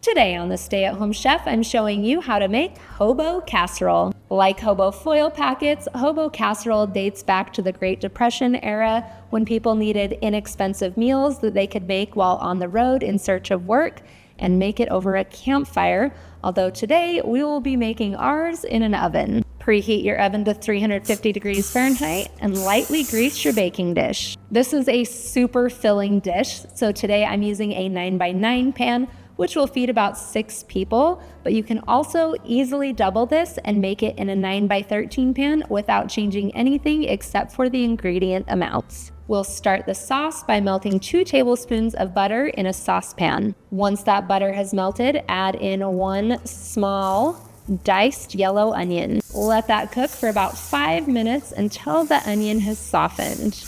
Today on the Stay at Home Chef, I'm showing you how to make hobo casserole. Like hobo foil packets, hobo casserole dates back to the Great Depression era when people needed inexpensive meals that they could make while on the road in search of work and make it over a campfire, although today we will be making ours in an oven. Preheat your oven to 350 degrees Fahrenheit and lightly grease your baking dish. This is a super filling dish, so today I'm using a 9x9 pan, which will feed about 6 people, but you can also easily double this and make it in a 9x13 pan without changing anything except for the ingredient amounts. We'll start the sauce by melting 2 tablespoons of butter in a saucepan. Once that butter has melted, add in 1 small diced yellow onion. Let that cook for about 5 minutes until the onion has softened.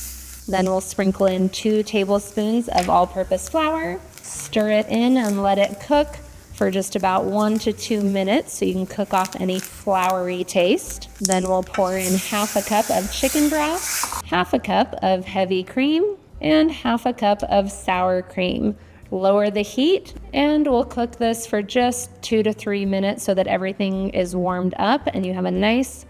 Then we'll sprinkle in 2 tablespoons of all-purpose flour. Stir it in and let it cook for just about 1 to 2 minutes so you can cook off any floury taste. Then we'll pour in half a cup of chicken broth, half a cup of heavy cream, and half a cup of sour cream. Lower the heat and we'll cook this for just 2 to 3 minutes so that everything is warmed up and you have a nice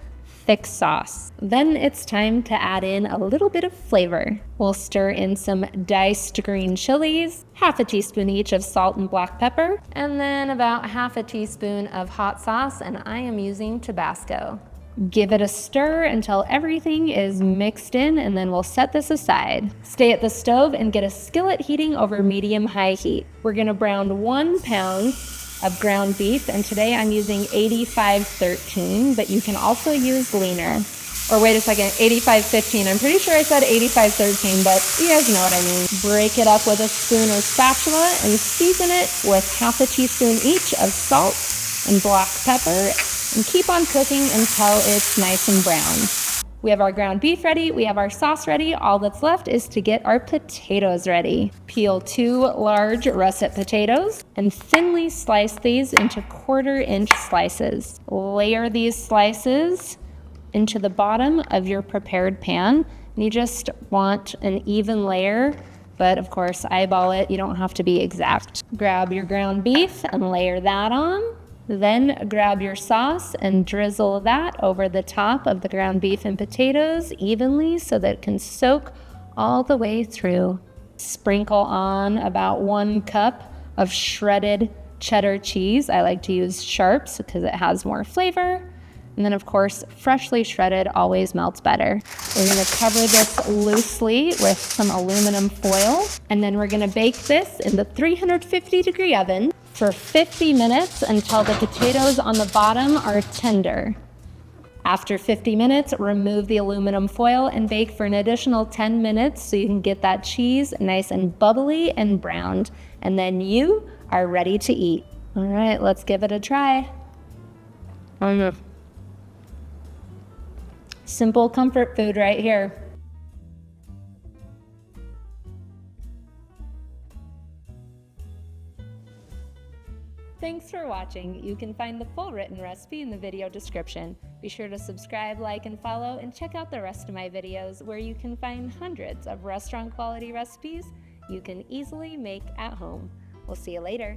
thick sauce. Then it's time to add in a little bit of flavor. We'll stir in some diced green chilies, half a teaspoon each of salt and black pepper, and then about half a teaspoon of hot sauce, and I am using Tabasco. Give it a stir until everything is mixed in, and then we'll set this aside. Stay at the stove and get a skillet heating over medium-high heat. We're gonna brown 1 pound of ground beef, and today I'm using 85-13, but you can also use leaner. Or wait a second, 85-15. I'm pretty sure I said 85-13, but you guys know what I mean. Break it up with a spoon or spatula and season it with half a teaspoon each of salt and black pepper, and keep on cooking until it's nice and brown. We have our ground beef ready, we have our sauce ready. All that's left is to get our potatoes ready. Peel 2 large russet potatoes and thinly slice these into 1/4-inch slices. Layer these slices into the bottom of your prepared pan. And you just want an even layer, but of course eyeball it, you don't have to be exact. Grab your ground beef and layer that on. Then grab your sauce and drizzle that over the top of the ground beef and potatoes evenly so that it can soak all the way through. Sprinkle on about 1 cup of shredded cheddar cheese. I like to use Sharps because it has more flavor. And then of course, freshly shredded always melts better. We're gonna cover this loosely with some aluminum foil, and then we're gonna bake this in the 350-degree oven for 50 minutes until the potatoes on the bottom are tender. After 50 minutes, remove the aluminum foil and bake for an additional 10 minutes so you can get that cheese nice and bubbly and browned. And then you are ready to eat. All right, let's give it a try. Simple comfort food right here. Thanks for watching. You can find the full written recipe in the video description. Be sure to subscribe, like, and follow, and check out the rest of my videos where you can find hundreds of restaurant quality recipes you can easily make at home. We'll see you later.